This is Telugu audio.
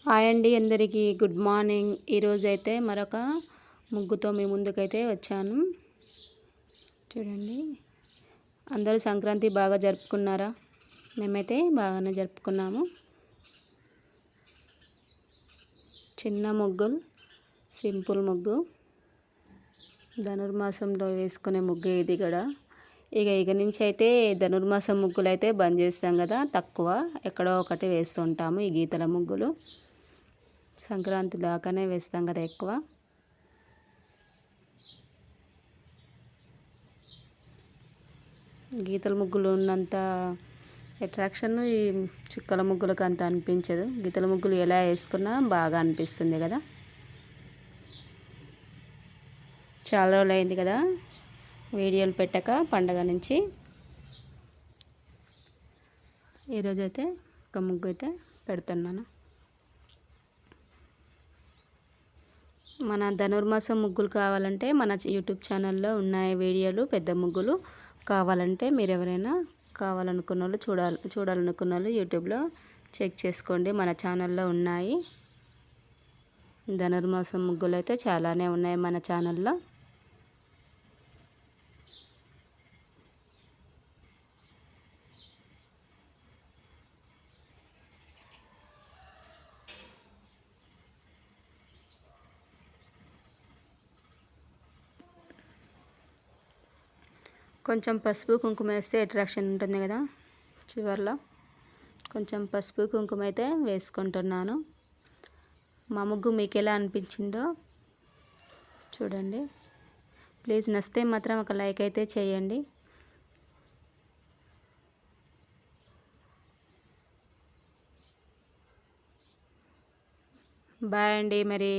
హాయ్ అండి అందరికీ గుడ్ మార్నింగ్. ఈరోజైతే మరొక ముగ్గుతో మీ ముందుకైతే వచ్చాను. చూడండి, అందరూ సంక్రాంతి బాగా జరుపుకున్నారా? మేమైతే బాగానే జరుపుకున్నాము. చిన్న ముగ్గులు, సింపుల్ ముగ్గు, ధనుర్మాసంలో వేసుకునే ముగ్గు ఇది కూడా. ఇక నుంచి అయితే ధనుర్మాసం ముగ్గులు అయితే బంద్ చేస్తాం కదా, తక్కువ ఎక్కడో ఒకటి వేస్తుంటాము. ఈ గీతల ముగ్గులు సంక్రాంతి దాకానే వేస్తాం కదా ఎక్కువ. గీతల ముగ్గులు ఉన్నంత అట్రాక్షన్ ఈ చుక్కల ముగ్గులకు అంత అనిపించదు. గీతల ముగ్గులు ఎలా వేసుకున్నా బాగా అనిపిస్తుంది కదా. చాలా రోజులు అయింది కదా వీడియోలు పెట్టక, పండగ నుంచి. ఈరోజైతే ఒక ముగ్గు అయితే పెడుతున్నాను. మన ధనుర్మాసం ముగ్గులు కావాలంటే మన యూట్యూబ్ ఛానల్లో ఉన్నాయి వీడియోలు. పెద్ద ముగ్గులు కావాలంటే మీరు ఎవరైనా కావాలనుకున్న వాళ్ళు చూడాలనుకున్న వాళ్ళు యూట్యూబ్లో చెక్ చేసుకోండి, మన ఛానల్లో ఉన్నాయి. ధనుర్మాసం ముగ్గులు అయితే చాలానే ఉన్నాయి మన ఛానల్లో. కొంచెం పసుపు కుంకుమ వేస్తే అట్రాక్షన్ ఉంటుంది కదా. చివర్లో కొంచెం పసుపు కుంకుమ అయితే వేసుకుంటున్నాను. మా ముగ్గు మీకు ఎలా అనిపించిందో చూడండి. ప్లీజ్ నచ్చితే మాత్రం ఒక లైక్ అయితే చేయండి. బాయ్ అండి మరి.